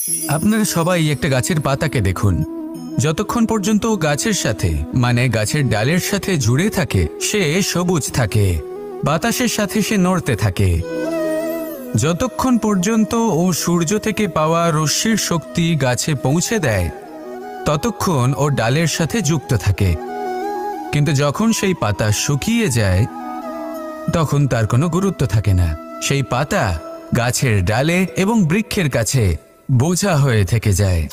আপনারা সবাই একটা গাছের পাতাকে দেখুন। যতক্ষণ পর্যন্ত গাছের সাথে মানে গাছের ডালের সাথে জুড়ে থাকে সে সবুজ থাকে, বাতাসের সাথে সে নড়তে থাকে। যতক্ষণ পর্যন্ত ও সূর্য থেকে পাওয়া রশ্মির শক্তি গাছে পৌঁছে দেয় ততক্ষণ ও ডালের সাথে যুক্ত থাকে। কিন্তু যখন সেই পাতা শুকিয়ে যায় তখন তার কোনো গুরুত্ব থাকে না। সেই পাতা গাছের ডালে এবং বৃক্ষের কাছে বোঝা হয়ে থেকে যায়।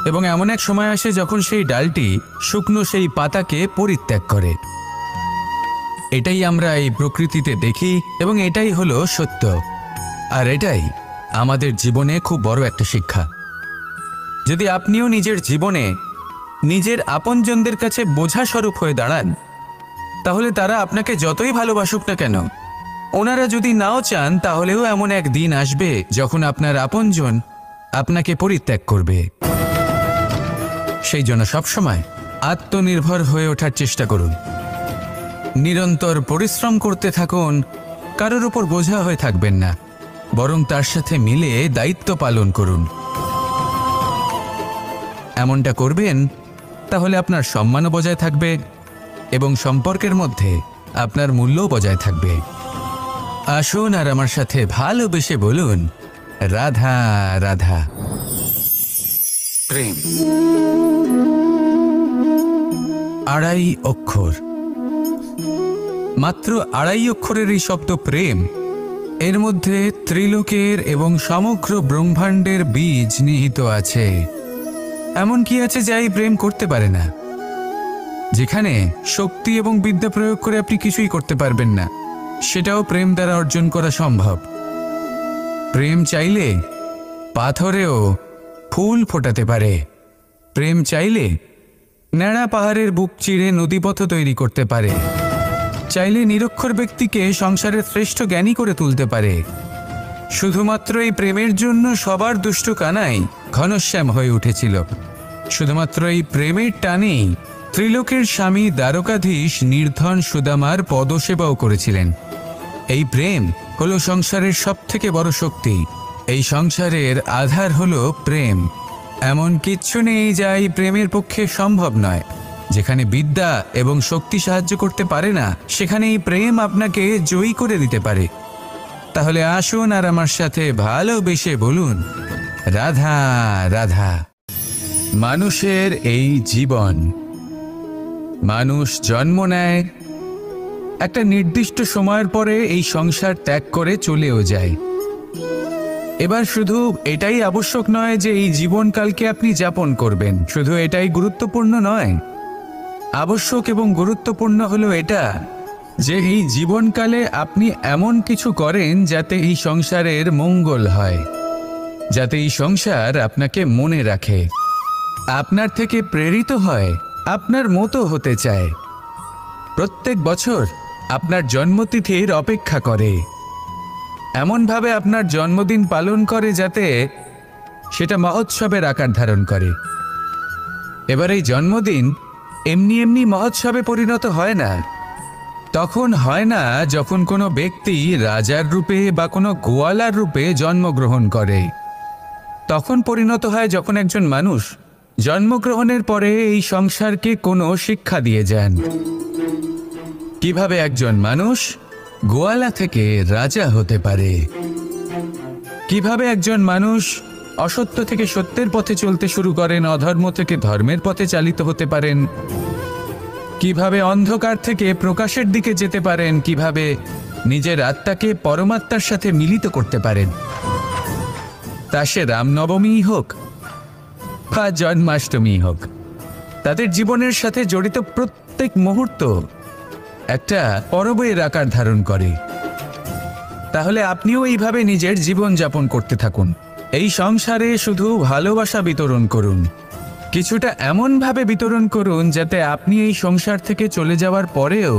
এবং এমন এক সময় আসে যখন সেই ডালটি শুকনো সেই পাতাকে পরিত্যাগ করে। এটাই আমরা এই প্রকৃতিতে দেখি এবং এটাই হলো সত্য। আর এটাই আমাদের জীবনে খুব বড় একটা শিক্ষা। যদি আপনিও নিজের জীবনে নিজের আপনজনদের কাছে বোঝা স্বরূপ হয়ে দাঁড়ান, তাহলে তারা আপনাকে যতই ভালোবাসুক না কেন, ওনারা যদি নাও চান তাহলেও এমন এক দিন আসবে যখন আপনার আপনজন আপনাকে পরিত্যাগ করবে। সেই জন্য সবসময় আত্মনির্ভর হয়ে ওঠার চেষ্টা করুন, নিরন্তর পরিশ্রম করতে থাকুন, কারোর উপর বোঝা হয়ে থাকবেন না, বরং তার সাথে মিলে দায়িত্ব পালন করুন। এমনটা করবেন তাহলে আপনার সম্মানও বজায় থাকবে এবং সম্পর্কের মধ্যে আপনার মূল্যও বজায় থাকবে। আসুন আর আমার সাথে ভালোবেসে বলুন, রাধা রাধা। প্রেম 2.5 অক্ষর, মাত্র 2.5 অক্ষরের এই শব্দ প্রেম, এর মধ্যে ত্রিলোকের এবং সমগ্র ব্রহ্মাণ্ডের বীজ নিহিত আছে। এমন কি আছে যা এই প্রেম করতে পারে না? যেখানে শক্তি এবং বিদ্যা প্রয়োগ করে আপনি কিছুই করতে পারবেন না, সেটাও প্রেম দ্বারা অর্জন করা সম্ভব। প্রেম চাইলে পাথরেও ফুল ফোটাতে পারে। প্রেম চাইলে ন্যাড়া পাহাড়ের বুক চিরে নদীপথ তৈরি করতে পারে। চাইলে নিরক্ষর ব্যক্তিকে সংসারের শ্রেষ্ঠ জ্ঞানী করে তুলতে পারে। শুধুমাত্র এই প্রেমের জন্য সবার দুষ্ট কানাই ঘনশ্যাম হয়ে উঠেছিল। শুধুমাত্র এই প্রেমের টানেই ত্রিলোকের স্বামী দ্বারকাধীশ নির্ধন সুদামার পদসেবাও করেছিলেন। এই প্রেম হলো সংসারের সবথেকে বড় শক্তি। এই সংসারের আধার হলো প্রেম। এমন কিচ্ছু নেই যা এই প্রেমের পক্ষে সম্ভব নয়। যেখানে বিদ্যা এবং শক্তি সাহায্য করতে পারে না, সেখানে এই প্রেম আপনাকে জয়ী করে দিতে পারে। তাহলে আসুন আর আমার সাথে ভালোবেসে বলুন, রাধা রাধা। মানুষের এই জীবন, মানুষ জন্ম নেয়, একটা নির্দিষ্ট সময়ের পরে এই সংসার ত্যাগ করে চলেও যায়। এবার শুধু এটাই আবশ্যক নয় যে এই জীবনকালকে আপনি যাপন করবেন, শুধু এটাই গুরুত্বপূর্ণ নয়। আবশ্যক এবং গুরুত্বপূর্ণ হলো এটা যে এই জীবনকালে আপনি এমন কিছু করেন যাতে এই সংসারের মঙ্গল হয়, যাতে এই সংসার আপনাকে মনে রাখে, আপনার থেকে প্রেরিত হয়, আপনার মতো হতে চায়। প্রত্যেক বছর আপনার জন্মতিথির অপেক্ষা করে, এমনভাবে আপনার জন্মদিন পালন করে যাতে সেটা মহোৎসবের আকার ধারণ করে। এবার এই জন্মদিন এমনি এমনি মহোৎসবে পরিণত হয় না। তখন হয় না যখন কোনো ব্যক্তি রাজার রূপে বা কোনো গোয়ালার রূপে জন্মগ্রহণ করে। তখন পরিণত হয় যখন একজন মানুষ জন্মগ্রহণের পরে এই সংসারকে কোনো শিক্ষা দিয়ে যান। কিভাবে একজন মানুষ গোয়ালা থেকে রাজা হতে পারে, কিভাবে একজন মানুষ অসত্য থেকে সত্যের পথে চলতে শুরু করেন, অধর্ম থেকে ধর্মের পথে চালিত হতে পারেন, কিভাবে অন্ধকার থেকে প্রকাশের দিকে যেতে পারেন, কিভাবে নিজের আত্মাকে পরমাত্মার সাথে মিলিত করতে পারেন। তা সে রামনবমী হোক বা জন্মাষ্টমী হোক, তাদের জীবনের সাথে জড়িত প্রত্যেক মুহূর্ত একটা পরবের আকার ধারণ করে। তাহলে আপনিও এইভাবে নিজের জীবন যাপন করতে থাকুন। এই সংসারে শুধু ভালোবাসা বিতরণ করুন, কিছুটা এমনভাবে বিতরণ করুন যাতে আপনি এই সংসার থেকে চলে যাওয়ার পরেও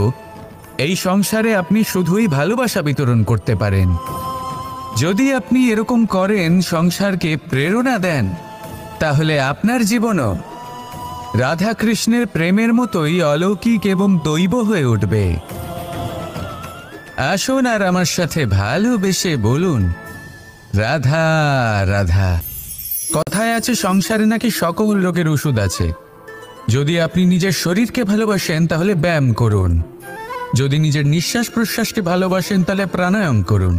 এই সংসারে আপনি শুধুই ভালোবাসা বিতরণ করতে পারেন। যদি আপনি এরকম করেন, সংসারকে প্রেরণা দেন, তাহলে আপনার জীবনও রাধা কৃষ্ণের প্রেমের মতোই অলৌকিক এবং দৈব হয়ে উঠবে। আসুন আর আমার সাথে ভালোবেসে বলুন, রাধা রাধা। কথায় আছে সংসারে নাকি সকল রোগের ওষুধ আছে। যদি আপনি নিজের শরীরকে ভালোবাসেন তাহলে ব্যায়াম করুন, যদি নিজের নিঃশ্বাস প্রশ্বাসকে ভালোবাসেন তাহলে প্রাণায়াম করুন,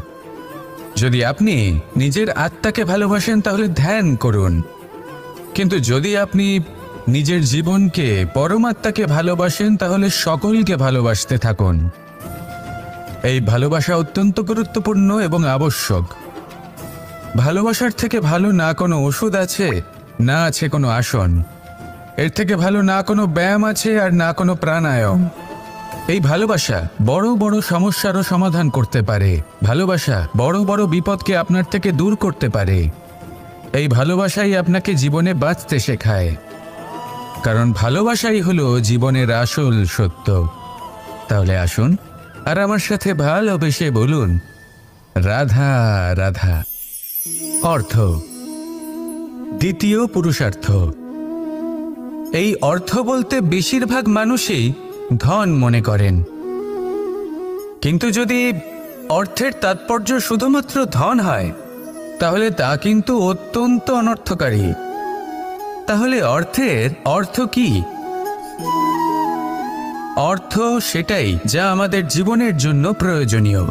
যদি আপনি নিজের আত্মাকে ভালোবাসেন তাহলে ধ্যান করুন, কিন্তু যদি আপনি নিজের জীবনকে পরমাত্মাকে ভালোবাসেন তাহলে সকলকে ভালোবাসতে থাকুন। এই ভালোবাসা অত্যন্ত গুরুত্বপূর্ণ এবং আবশ্যক। ভালোবাসার থেকে ভালো না কোনো ওষুধ আছে, না আছে কোনো আসন। এর থেকে ভালো না কোনো ব্যায়াম আছে আর না কোনো প্রাণায়াম। এই ভালোবাসা বড় বড় সমস্যারও সমাধান করতে পারে। ভালোবাসা বড় বড় বিপদকে আপনার থেকে দূর করতে পারে। এই ভালোবাসাই আপনাকে জীবনে বাঁচতে শেখায়, কারণ ভালোবাসাই হলো জীবনের আসল সত্য। তাহলে আসুন আর আমার সাথে ভালোবেসে বলুন, রাধা রাধা। অর্থ, দ্বিতীয় পুরুষার্থ। এই অর্থ বলতে বেশিরভাগ মানুষই ধন মনে করেন, কিন্তু যদি অর্থের তাৎপর্য শুধুমাত্র ধন হয় তাহলে তা কিন্তু অত্যন্ত অনর্থকারী। তাহলে অর্থের অর্থ কি? অর্থ সেটাই যা আমাদের জীবনের জন্য প্রয়োজনীয়,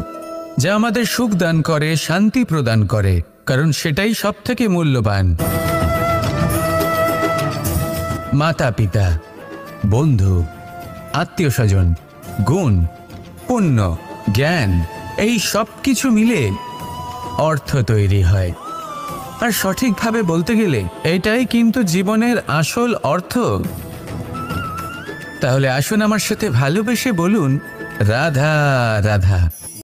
যা আমাদের সুখ দান করে, শান্তি প্রদান করে, কারণ সেটাই সবথেকে মূল্যবান। মাতা পিতা, বন্ধু, আত্মীয় স্বজন, গুণ, পুণ্য, জ্ঞান, এই সব কিছু মিলে অর্থ তৈরি হয়। আর সঠিকভাবে বলতে গেলে এটাই কিন্তু জীবনের আসল অর্থ। তাহলে আসুন আমার সাথে ভালোবেসে বলুন, রাধা রাধা।